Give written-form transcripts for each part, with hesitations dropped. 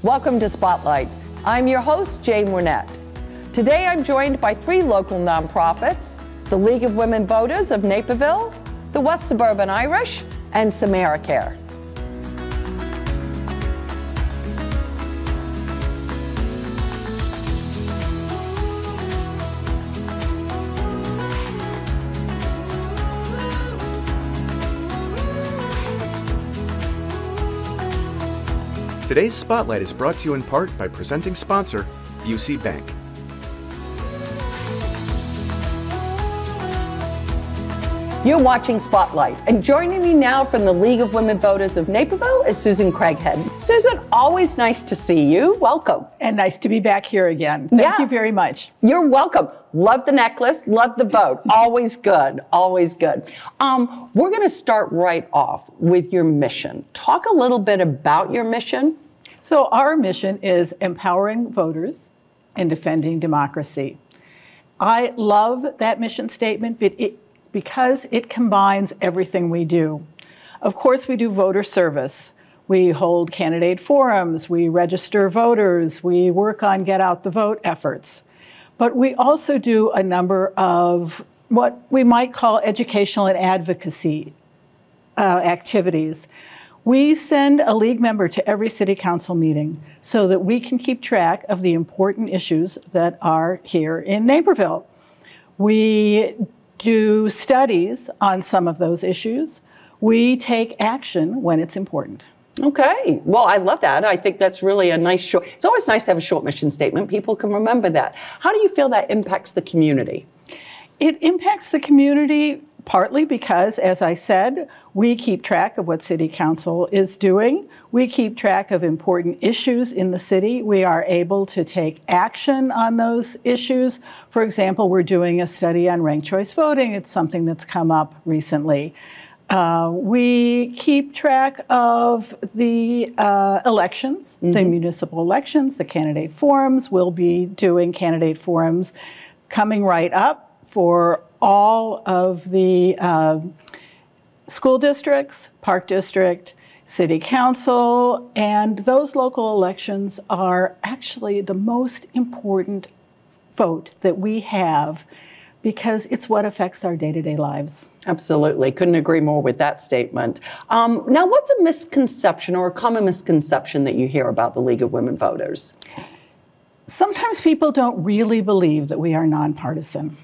Welcome to Spotlight. I'm your host, Jane Wernette. Today I'm joined by three local nonprofits, the League of Women Voters of Naperville, the West Suburban Irish, and SamaraCare. Today's Spotlight is brought to you in part by presenting sponsor, UC Bank. You're watching Spotlight, and joining me now from the League of Women Voters of Naperville is Susan Craighead. Susan, always nice to see you. Welcome. And nice to be back here again. Thank you very much. You're welcome. Love the necklace, love the vote. Always good, always good. We're going to start right off with your mission. Talk a little bit about your mission. So our mission is empowering voters and defending democracy. I love that mission statement because it combines everything we do. Of course, we do voter service. We hold candidate forums, we register voters, we work on get out the vote efforts. But we also do a number of what we might call educational and advocacy activities. We send a league member to every city council meeting so that we can keep track of the important issues that are here in Naperville. We do studies on some of those issues. We take action when it's important. Okay, well, I love that. I think that's really a nice short, it's always nice to have a short mission statement. People can remember that. How do you feel that impacts the community? It impacts the community partly because, as I said, we keep track of what City Council is doing. We keep track of important issues in the city. We are able to take action on those issues. For example, we're doing a study on ranked choice voting. It's something that's come up recently. We keep track of the elections, the municipal elections, the candidate forums. We'll be doing candidate forums coming right up for all of the school districts, park district, city council, and those local elections are actually the most important vote that we have because it's what affects our day-to-day lives. Absolutely. Couldn't agree more with that statement. Now, what's a misconception or a common misconception that you hear about the League of Women Voters? Sometimes people don't really believe that we are nonpartisan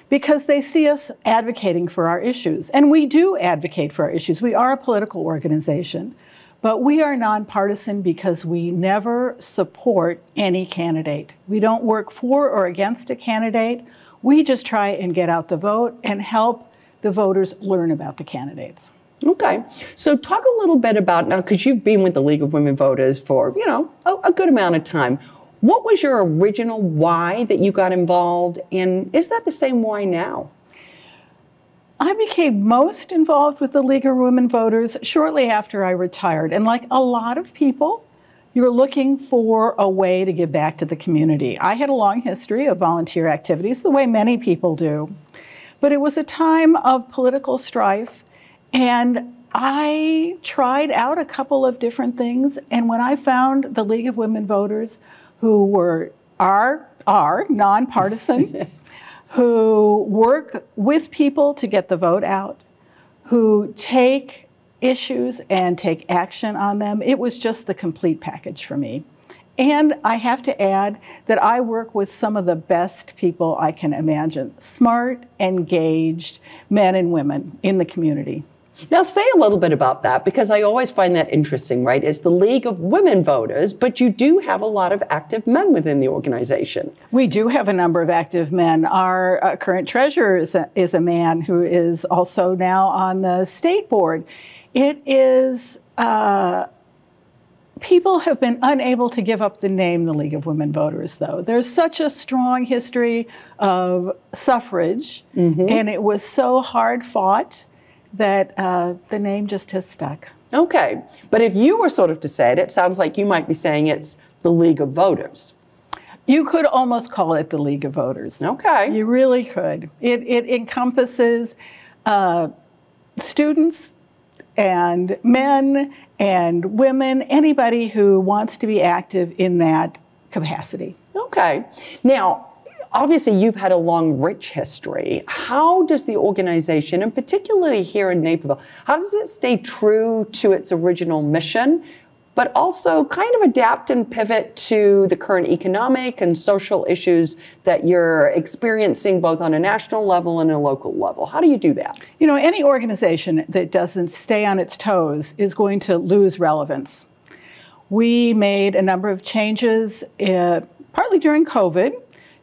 because they see us advocating for our issues. And we do advocate for our issues. We are a political organization. But we are nonpartisan because we never support any candidate. We don't work for or against a candidate. We just try and get out the vote and help the voters learn about the candidates. Okay. So talk a little bit about, now, because you've been with the League of Women Voters for, a good amount of time. What was your original why that you got involved in? Is that the same why now? I became most involved with the League of Women Voters shortly after I retired. And like a lot of people, you're looking for a way to give back to the community. I had a long history of volunteer activities, the way many people do. But it was a time of political strife, and I tried out a couple of different things. And when I found the League of Women Voters, who are nonpartisan, who work with people to get the vote out, who take issues and take action on them, it was just the complete package for me. And I have to add that I work with some of the best people I can imagine, smart, engaged men and women in the community. Now, say a little bit about that, because I always find that interesting, right? It's the League of Women Voters, but you do have a lot of active men within the organization. We do have a number of active men. Our current treasurer is a man who is also now on the state board. It is, people have been unable to give up the name the League of Women Voters, though. There's such a strong history of suffrage, and it was so hard fought that the name just has stuck. Okay, but if you were sort of to say it, it sounds like you might be saying it's the League of Voters. You could almost call it the League of Voters. Okay. You really could. It encompasses students, and men and women, anybody who wants to be active in that capacity. Okay. Now, obviously, you've had a long, rich history. How does the organization, and particularly here in Naperville, how does it stay true to its original mission, but also kind of adapt and pivot to the current economic and social issues that you're experiencing both on a national level and a local level? How do you do that? You know, any organization that doesn't stay on its toes is going to lose relevance. We made a number of changes, partly during COVID,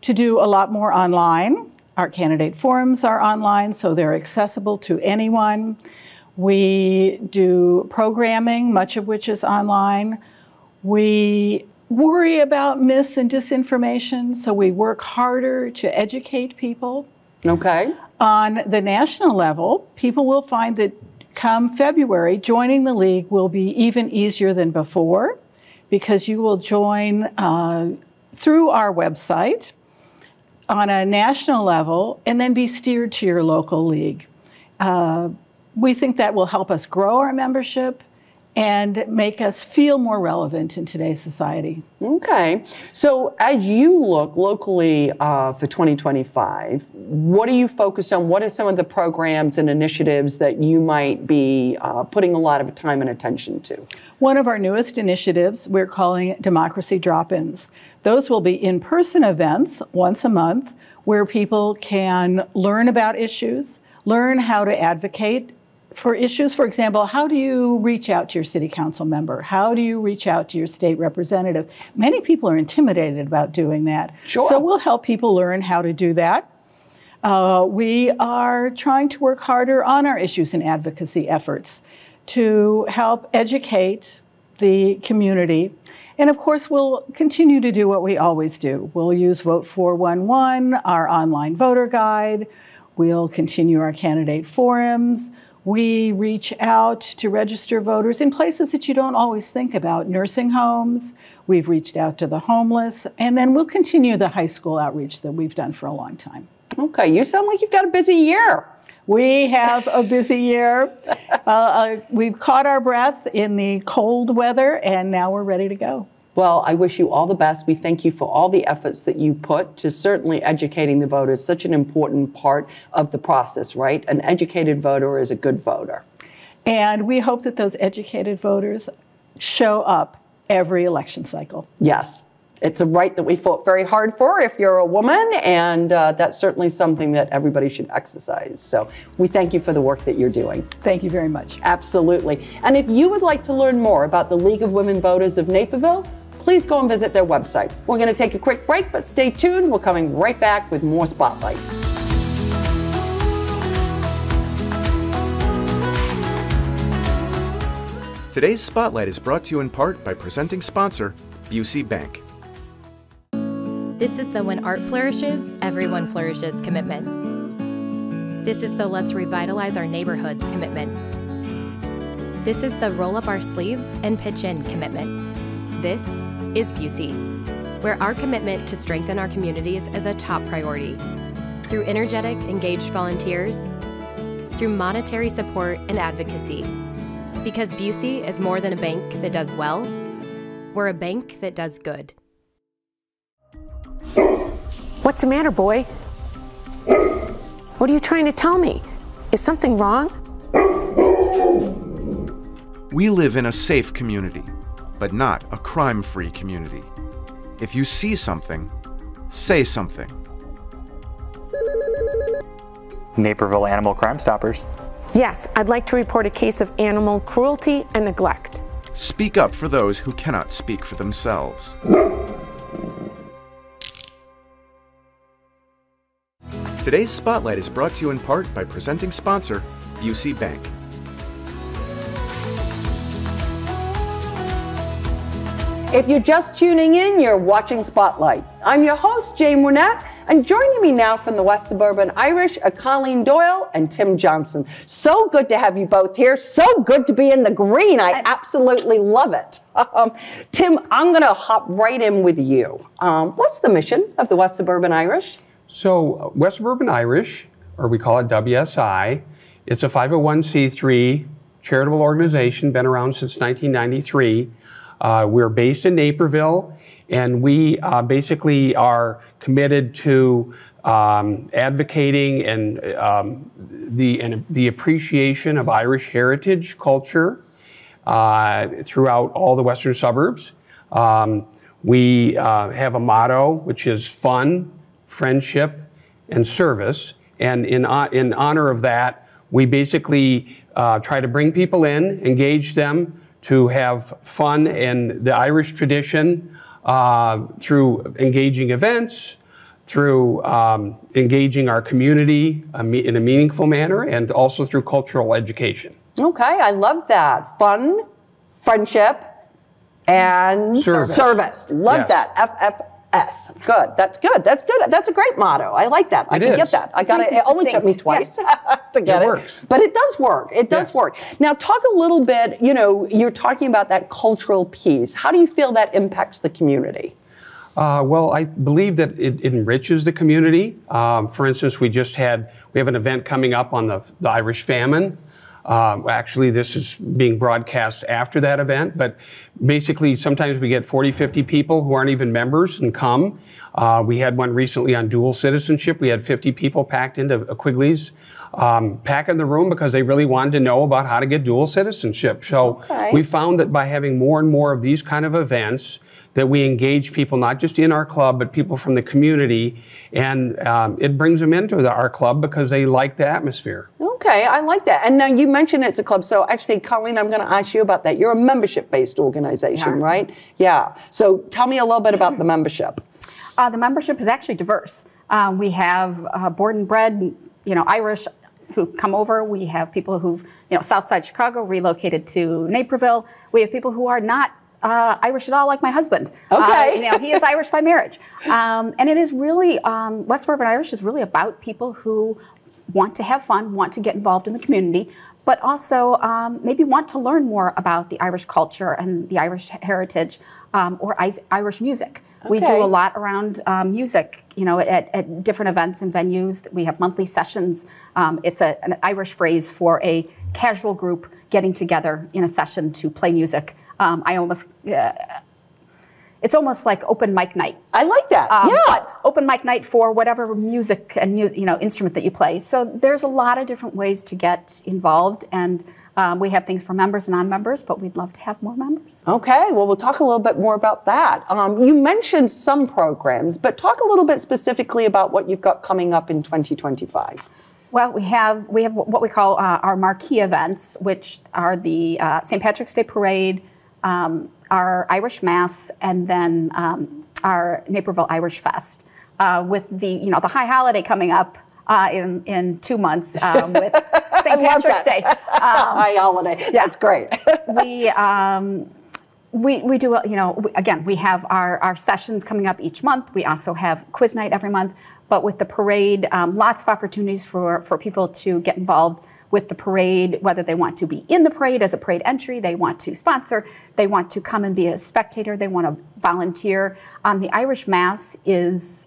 to do a lot more online. Our candidate forums are online, so they're accessible to anyone. We do programming, much of which is online. We worry about mis and disinformation, so we work harder to educate people. Okay. On the national level, people will find that come February, joining the league will be even easier than before, because you will join through our website on a national level and then be steered to your local league. We think that will help us grow our membership and make us feel more relevant in today's society. Okay. So as you look locally for 2025, what are you focused on? What are some of the programs and initiatives that you might be putting a lot of time and attention to? One of our newest initiatives, we're calling Democracy Drop-ins. Those will be in-person events once a month where people can learn about issues, learn how to advocate for issues. For example, how do you reach out to your city council member? How do you reach out to your state representative? Many people are intimidated about doing that. Sure. So we'll help people learn how to do that. We are trying to work harder on our issues and advocacy efforts to help educate the community. And of course, we'll continue to do what we always do. We'll use Vote 411, our online voter guide. We'll continue our candidate forums. We reach out to register voters in places that you don't always think about, nursing homes. We've reached out to the homeless, and then we'll continue the high school outreach that we've done for a long time. Okay, you sound like you've got a busy year. We have a busy year. We've caught our breath in the cold weather, and now we're ready to go. Well, I wish you all the best. We thank you for all the efforts that you put to certainly educating the voters, such an important part of the process, right? An educated voter is a good voter. And we hope that those educated voters show up every election cycle. Yes. It's a right that we fought very hard for if you're a woman, and that's certainly something that everybody should exercise. So we thank you for the work that you're doing. Thank you very much. Absolutely. And if you would like to learn more about the League of Women Voters of Naperville, please go and visit their website. We're going to take a quick break, but stay tuned. We're coming right back with more Spotlight. Today's Spotlight is brought to you in part by presenting sponsor, Busey Bank. This is the When Art Flourishes, Everyone Flourishes commitment. This is the Let's Revitalize Our Neighborhoods commitment. This is the Roll Up Our Sleeves and Pitch In commitment. This is Busey, where our commitment to strengthen our communities is a top priority. Through energetic, engaged volunteers, through monetary support and advocacy. Because Busey is more than a bank that does well, we're a bank that does good. What's the matter, boy? What are you trying to tell me? Is something wrong? We live in a safe community, but not a crime-free community. If you see something, say something. Naperville Animal Crime Stoppers. Yes, I'd like to report a case of animal cruelty and neglect. Speak up for those who cannot speak for themselves. Today's Spotlight is brought to you in part by presenting sponsor, Busey Bank. If you're just tuning in, you're watching Spotlight. I'm your host, Jane Wernette, and joining me now from the West Suburban Irish are Colleen Doyle and Tim Johnson. So good to have you both here. So good to be in the green. I absolutely love it. Tim, I'm going to hop right in with you. What's the mission of the West Suburban Irish? So West Suburban Irish, or we call it WSI, it's a 501c3 charitable organization, been around since 1993. We're based in Naperville, and we basically are committed to advocating and the appreciation of Irish heritage culture throughout all the western suburbs. We have a motto, which is fun, friendship, and service. And in honor of that, we basically try to bring people in, engage them to have fun in the Irish tradition through engaging events, through engaging our community in a meaningful manner, and also through cultural education. Okay, I love that. Fun, friendship, and service. Love that. FFS. Good. That's good. That's good. That's a great motto. I like that. I can get that. I got it. It only took me twice to get it. But it does work. It does work. Now, talk a little bit, you know, you're talking about that cultural piece. How do you feel that impacts the community? Well, I believe that it enriches the community. For instance, we have an event coming up on the Irish famine. Actually, this is being broadcast after that event, but basically sometimes we get 40, 50 people who aren't even members and come. We had one recently on dual citizenship. We had 50 people packed into Quigley's, packing the room because they really wanted to know about how to get dual citizenship. So we found that by having more and more of these kind of events, that we engage people not just in our club, but people from the community, and it brings them into our club because they like the atmosphere. Okay, I like that. And now you mentioned it's a club, so actually, Colleen, I'm going to ask you about that. You're a membership-based organization, right? Yeah. So tell me a little bit about the membership. The membership is actually diverse. We have born and bred, you know, Irish who come over. We have people who've, you know, Southside Chicago relocated to Naperville. We have people who are not Irish at all, like my husband. Okay. You know, he is Irish by marriage. And it is really, West Suburban Irish is really about people who want to have fun, want to get involved in the community, but also maybe want to learn more about the Irish culture and the Irish heritage or Irish music. We do a lot around music, you know, at different events and venues. We have monthly sessions. It's an Irish phrase for a casual group getting together in a session to play music. It's almost like open mic night. I like that. But open mic night for whatever music and instrument that you play. So there's a lot of different ways to get involved, and we have things for members and non-members, but we'd love to have more members. Okay, well, we'll talk a little bit more about that. You mentioned some programs, but talk a little bit specifically about what you've got coming up in 2025. Well, we have what we call our marquee events, which are the St. Patrick's Day Parade, our Irish Mass, and then our Naperville Irish Fest, with the the high holiday coming up in 2 months with St. Patrick's Day. High holiday. Yeah. That's great. We do, again, we have our sessions coming up each month. We also have quiz night every month. But with the parade, lots of opportunities for people to get involved with the parade, whether they want to be in the parade as a parade entry, they want to sponsor, they want to come and be a spectator, they want to volunteer. The Irish Mass is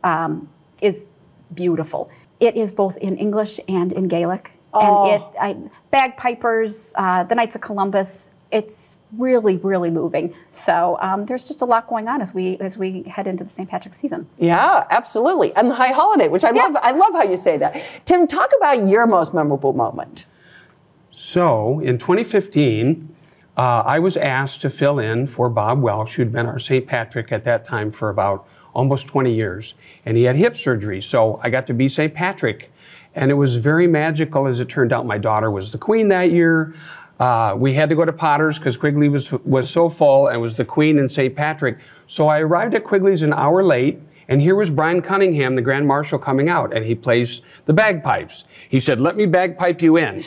beautiful. It is both in English and in Gaelic. Oh. And bagpipers, the Knights of Columbus, it's really, really moving. So there's just a lot going on as we head into the St. Patrick's season. Yeah, absolutely. And the high holiday, which I love. I love how you say that. Tim, talk about your most memorable moment. So in 2015, I was asked to fill in for Bob Welsh, who'd been our St. Patrick at that time for about almost 20 years. And he had hip surgery, so I got to be St. Patrick. And it was very magical. As it turned out, my daughter was the queen that year. We had to go to Potter's because Quigley was so full and was the queen and St. Patrick. So I arrived at Quigley's an hour late, and here was Brian Cunningham, the Grand Marshal, coming out, and he plays the bagpipes. He said, "Let me bagpipe you in."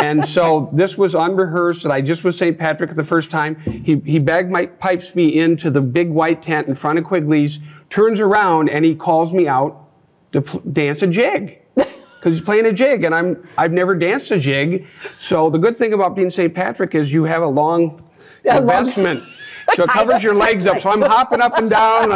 And so this was unrehearsed, and I just was St. Patrick the first time. He bagpipes me into the big white tent in front of Quigley's, turns around, and he calls me out to dance a jig. Because he's playing a jig, and I've never danced a jig. So the good thing about being St. Patrick is you have a long investment. So it covers your legs up. So I'm hopping up and down.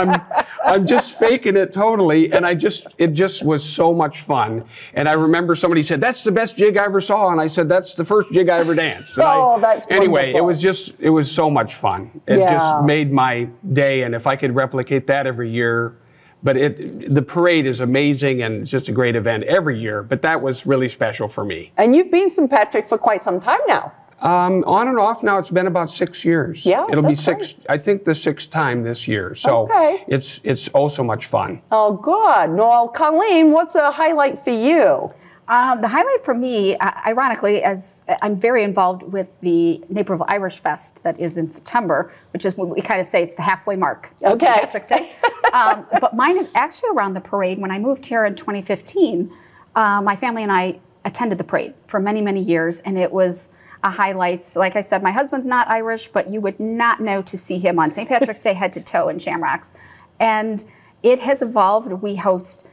I'm just faking it totally. And it just was so much fun. And I remember somebody said, "That's the best jig I ever saw." And I said, "That's the first jig I ever danced." And that's anyway, wonderful. it was so much fun. It just made my day. And if I could replicate that every year. But the parade is amazing, and it's just a great event every year. But that was really special for me. And you've been St. Patrick for quite some time now. On and off now, it's been about 6 years. Yeah, it'll be great. I think the 6th time this year. So it's oh so much fun. Oh, good. Well, Colleen, what's a highlight for you? The highlight for me, ironically, as I'm very involved with the Naperville Irish Fest that is in September, which is what we kind of say it's the halfway mark to St. Patrick's Day. But mine is actually around the parade. When I moved here in 2015, my family and I attended the parade for many, many years, and it was a highlight. Like I said, my husband's not Irish, but you would not know to see him on St. Patrick's Day head to toe in shamrocks. And it has evolved. We host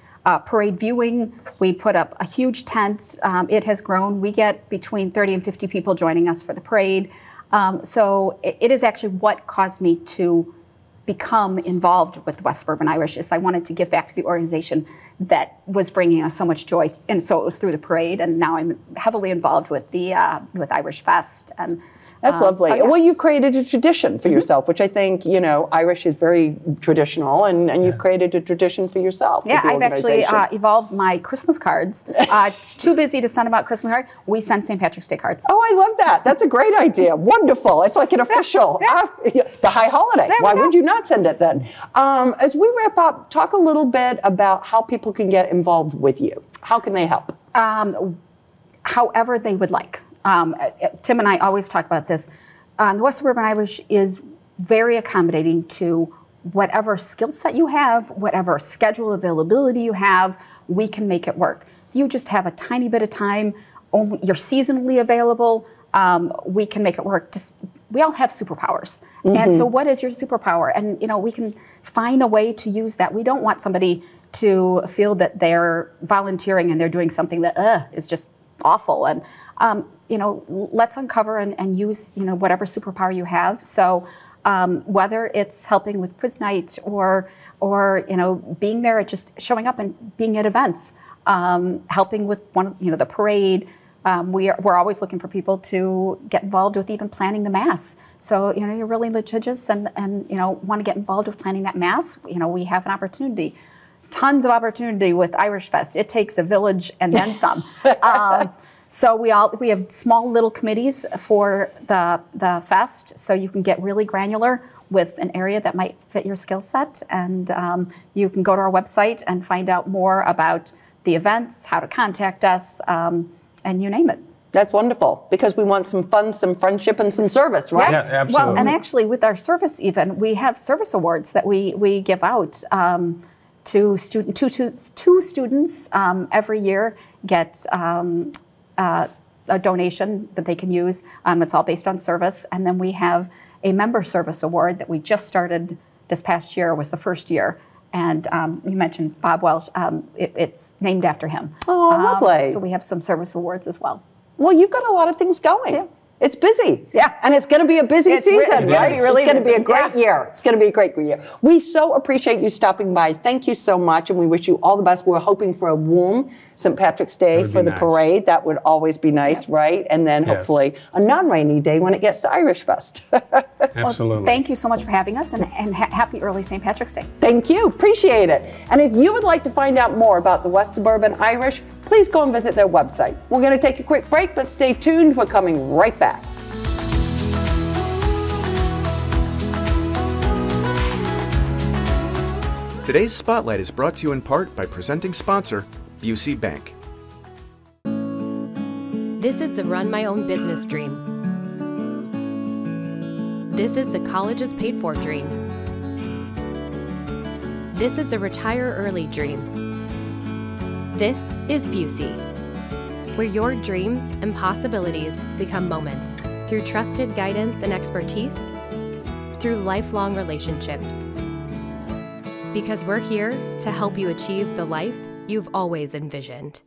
parade viewing. We put up a huge tent. It has grown. We get between 30 and 50 people joining us for the parade. So it is actually what caused me to become involved with the West Suburban Irish. Is I wanted to give back to the organization that was bringing us so much joy, and so it was through the parade. And now I'm heavily involved with the with Irish Fest. And that's lovely. So, yeah. Well, you've created a tradition for yourself, which I think, Irish is very traditional, and you've created a tradition for yourself. Yeah, I've actually evolved my Christmas cards. It's too busy to send them out Christmas cards. We send St. Patrick's Day cards. Oh, I love that. That's a great idea. Wonderful. It's like an official, the high holiday. Why would you not send it then? As we wrap up, talk a little bit about how people can get involved with you. How can they help? However they would like. Tim and I always talk about this. The West Suburban Irish is very accommodating to whatever skill set you have, whatever schedule availability you have, we can make it work. If you just have a tiny bit of time, you're seasonally available, we can make it work. We all have superpowers. And so what is your superpower? And we can find a way to use that. We don't want somebody to feel that they're volunteering and they're doing something that is just awful. And let's uncover and use whatever superpower you have. So whether it's helping with quiz night or being there, just showing up and being at events, helping with the parade. We're always looking for people to get involved with even planning the mass. So you're really litigious and want to get involved with planning that mass. We have an opportunity. Tons of opportunity with Irish Fest. It takes a village and then some. So we have small little committees for the fest, so you can get really granular with an area that might fit your skill set, and you can go to our website and find out more about the events, how to contact us, and you name it. That's wonderful, because we want some fun, some friendship, and some service, right? Yes. Yeah, absolutely. Well, and actually with our service even, we have service awards that we give out to two students every year get a donation that they can use. It's all based on service. And then we have a member service award that we just started this past year, was the first year. And you mentioned Bob Welsh. It's named after him. Oh, lovely. So we have some service awards as well. Well, you've got a lot of things going. Yeah. It's busy. Yeah. And it's going to be a busy season. It's going to be really It's going to be a great busy. year. It's going to be a great year. We so appreciate you stopping by. Thank you so much, and we wish you all the best. We're hoping for a warm St. Patrick's Day for the parade. That would always be nice, right? And then hopefully a non-rainy day when it gets to Irish Fest. Absolutely. Well, thank you so much for having us, and happy early St. Patrick's Day. Thank you. Appreciate it. And if you would like to find out more about the West Suburban Irish, please go and visit their website. We're going to take a quick break, but stay tuned. We're coming right back. Today's Spotlight is brought to you in part by presenting sponsor, Busey Bank. This is the Run My Own Business dream. This is the colleges paid for dream. This is the retire early dream. This is Busey, where your dreams and possibilities become moments through trusted guidance and expertise, through lifelong relationships. Because we're here to help you achieve the life you've always envisioned.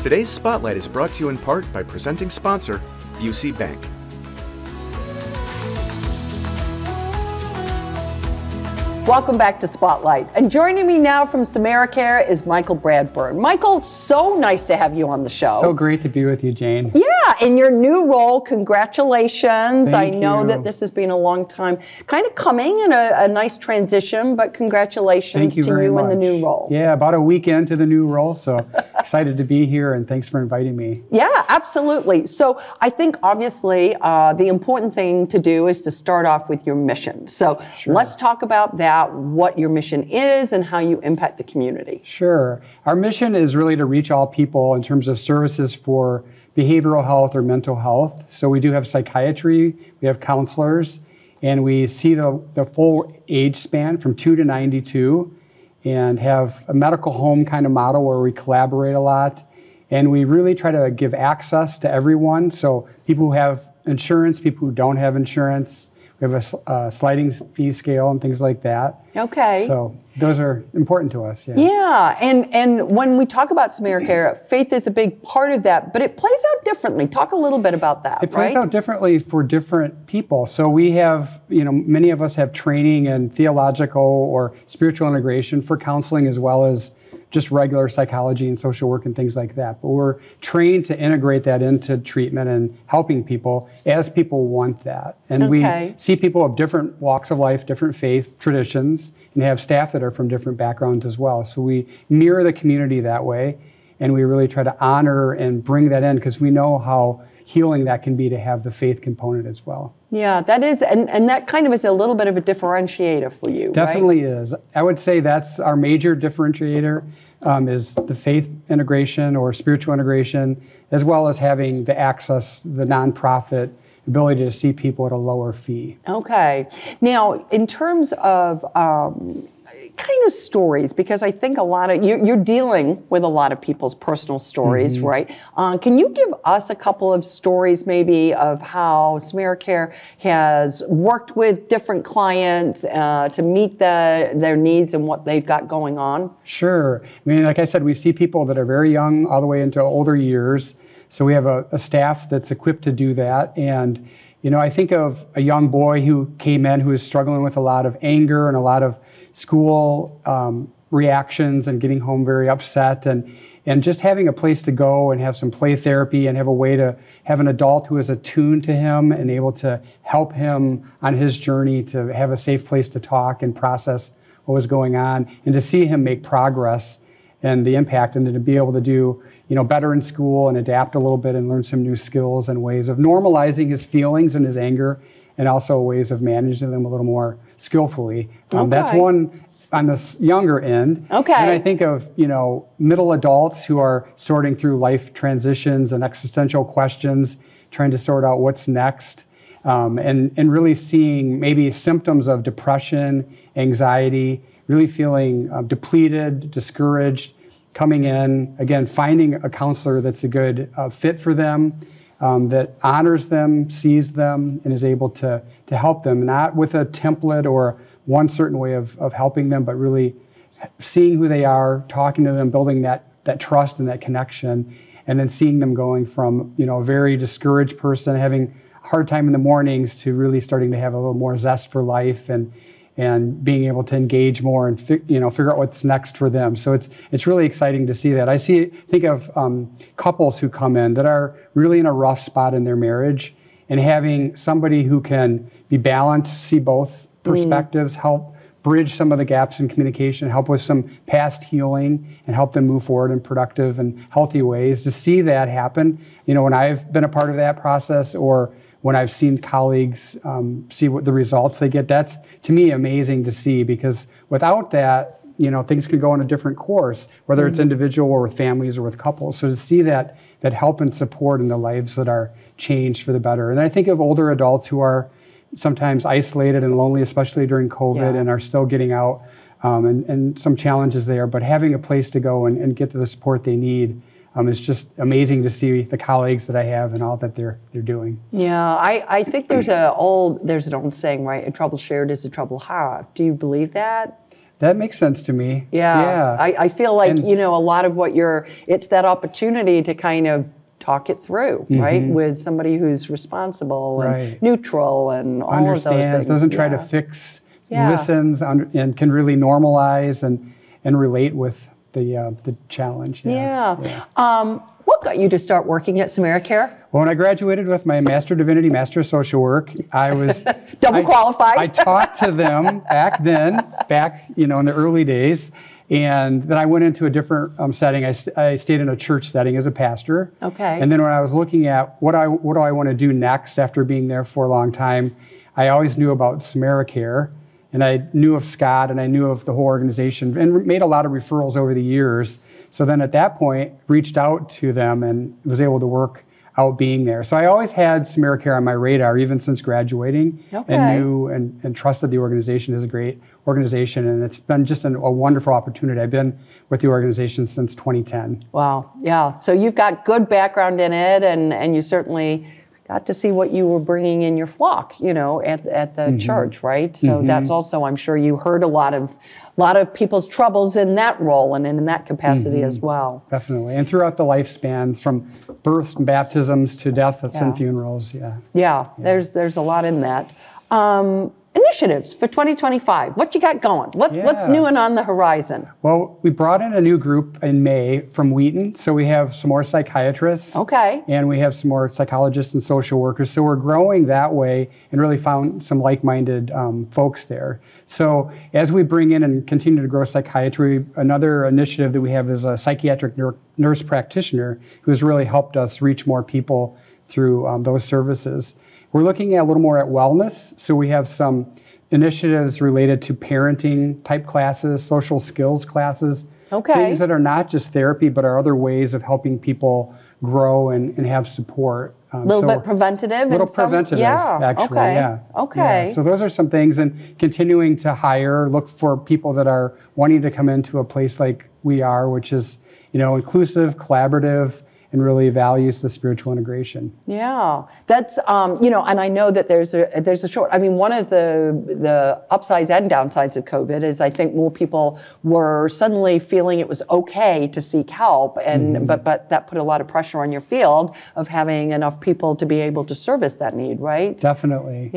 Today's Spotlight is brought to you in part by presenting sponsor, Busey Bank. Welcome back to Spotlight. And joining me now from SamaraCare is Michael Bradburn. Michael, so nice to have you on the show. So great to be with you, Jane. Yeah, in your new role, congratulations. Thank I know you. that this has been a long time kind of coming and a nice transition, but congratulations to you in the new role. Yeah, about a week into the new role, so excited to be here, and thanks for inviting me. Yeah, absolutely. So I think obviously the important thing to do is to start off with your mission. So let's talk about that, what your mission is and how you impact the community. Sure. Our mission is really to reach all people in terms of services for behavioral health or mental health. So we do have psychiatry, we have counselors, and we see the full age span from 2 to 92, and have a medical home kind of model where we collaborate a lot. And we really try to give access to everyone. So people who have insurance, people who don't have insurance. We have a sliding fee scale and things like that. Okay. So those are important to us. Yeah. Yeah, and when we talk about SamaraCare, faith is a big part of that, but it plays out differently. Talk a little bit about that. It plays out differently for different people. So we have, many of us have training in theological or spiritual integration for counseling, as well as just regular psychology and social work and things like that. But we're trained to integrate that into treatment and helping people as people want that. And we see people of different walks of life, different faith traditions, and have staff that are from different backgrounds as well. So we mirror the community that way, and we really try to honor and bring that in, because we know how healing that can be to have the faith component as well. Yeah, that is, and that kind of is a little bit of a differentiator for you, Definitely is. I would say that's our major differentiator, is the faith integration or spiritual integration, as well as having the access, the nonprofit ability to see people at a lower fee. Okay. Now, in terms of kind of stories, because I think a lot of you're dealing with a lot of people's personal stories, right? Can you give us a couple of stories maybe of how SamaraCare has worked with different clients to meet their needs and what they've got going on? Sure. I mean, like I said, we see people that are very young all the way into older years. So we have a staff that's equipped to do that. And, I think of a young boy who came in who was struggling with a lot of anger and a lot of school reactions and getting home very upset, and just having a place to go and have some play therapy and have a way to have an adult who is attuned to him and able to help him on his journey to have a safe place to talk and process what was going on, and to see him make progress and the impact, and to be able to do better in school and adapt a little bit and learn some new skills and ways of normalizing his feelings and his anger, and also ways of managing them a little more skillfully. That's one on the younger end. Okay. And I think of, middle adults who are sorting through life transitions and existential questions, trying to sort out what's next, and really seeing maybe symptoms of depression, anxiety, really feeling depleted, discouraged, coming in, again, finding a counselor that's a good fit for them, that honors them, sees them, and is able to help them, not with a template or one certain way of helping them, but really seeing who they are, talking to them, building that trust and that connection, and then seeing them going from a very discouraged person, having a hard time in the mornings, to really starting to have a little more zest for life, and being able to engage more and figure out what's next for them. So it's really exciting to see that. Think of couples who come in that are really in a rough spot in their marriage, and having somebody who can be balanced, see both perspectives, help bridge some of the gaps in communication, help with some past healing, and help them move forward in productive and healthy ways. To see that happen, when I've been a part of that process, or when I've seen colleagues see what the results they get, that's, to me, amazing to see, because without that, things can go on a different course, whether it's individual or with families or with couples. So to see that help and support in the lives that are changed for the better. And I think of older adults who are sometimes isolated and lonely, especially during COVID, and are still getting out, and some challenges there, but having a place to go and get the support they need. It's just amazing to see the colleagues that I have and all that they're doing. Yeah, I think there's an old saying, right? A trouble shared is a trouble halved. Do you believe that? That makes sense to me. Yeah. I feel like, a lot of what it's that opportunity to kind of talk it through, right? With somebody who's responsible and neutral and all of those things. Doesn't try to fix listens and can really normalize and relate with the challenge. What got you to start working at SamaraCare? Well, when I graduated with my Master of Divinity, Master of Social Work, I was double qualified. I taught to them back in the early days, and then I went into a different setting. I stayed in a church setting as a pastor. Okay. And then when I was looking at what do I want to do next after being there for a long time, I always knew about SamaraCare. And I knew of Scott and I knew of the whole organization and made a lot of referrals over the years. So then at that point, reached out to them and was able to work out being there. So I always had SamaraCare on my radar, even since graduating, and knew and trusted the organization as a great organization. And it's been just a wonderful opportunity. I've been with the organization since 2010. Wow, yeah. So you've got good background in it, and you certainly got to see what you were bringing in your flock, at the church, right? So that's also, I'm sure you heard a lot of people's troubles in that role and in that capacity as well. Definitely, and throughout the lifespan, from births and baptisms to deaths and funerals, there's a lot in that. Initiatives for 2025. What you got going? What's new and on the horizon? Well, we brought in a new group in May from Wheaton, so we have some more psychiatrists. Okay. And we have some more psychologists and social workers. So we're growing that way and really found some like-minded folks there. So as we bring in and continue to grow psychiatry, another initiative that we have is a psychiatric nurse practitioner who's really helped us reach more people through those services. We're looking at a little more at wellness. So we have some initiatives related to parenting type classes, social skills classes, things that are not just therapy, but are other ways of helping people grow and have support. A little bit preventative? Actually. Okay. Yeah. So those are some things, and continuing to hire, look for people that are wanting to come into a place like we are, which is, inclusive, collaborative, and really values the spiritual integration. Yeah, that's and I know that there's a short. I mean, one of the upsides and downsides of COVID is I think more people were suddenly feeling it was okay to seek help, and but that put a lot of pressure on your field of having enough people to be able to service that need, right? Definitely.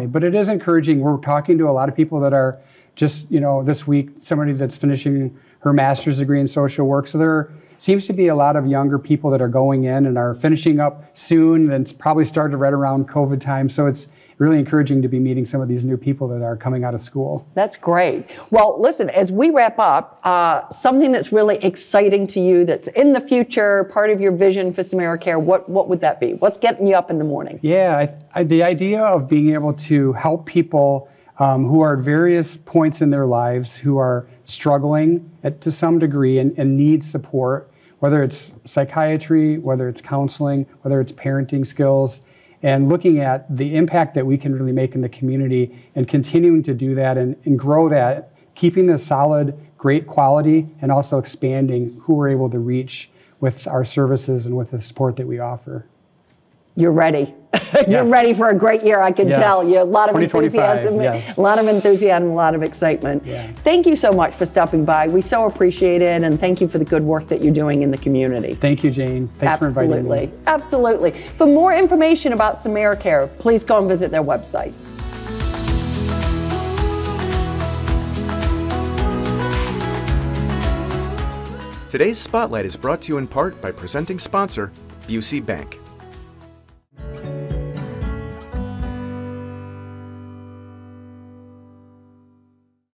But it is encouraging. We're talking to a lot of people that are just this week somebody that's finishing her master's degree in social work, so there seems to be a lot of younger people that are going in and are finishing up soon, and it's probably started right around COVID time. So it's really encouraging to be meeting some of these new people that are coming out of school. That's great. Well, listen, as we wrap up, something that's really exciting to you that's in the future, part of your vision for SamaraCare, what would that be? What's getting you up in the morning? Yeah, the idea of being able to help people who are at various points in their lives, who are struggling to some degree and need support, whether it's psychiatry, whether it's counseling, whether it's parenting skills, and looking at the impact that we can really make in the community and continuing to do that and grow that, keeping the solid, great quality, and also expanding who we're able to reach with our services and with the support that we offer. You're ready. You're ready for a great year, I can tell you. A lot of enthusiasm, a lot of excitement. Thank you so much for stopping by. We so appreciate it, and thank you for the good work that you're doing in the community. Thank you, Jane. Thanks for inviting me. Absolutely. For more information about SamaraCare, please go and visit their website. Today's Spotlight is brought to you in part by presenting sponsor, Busey Bank.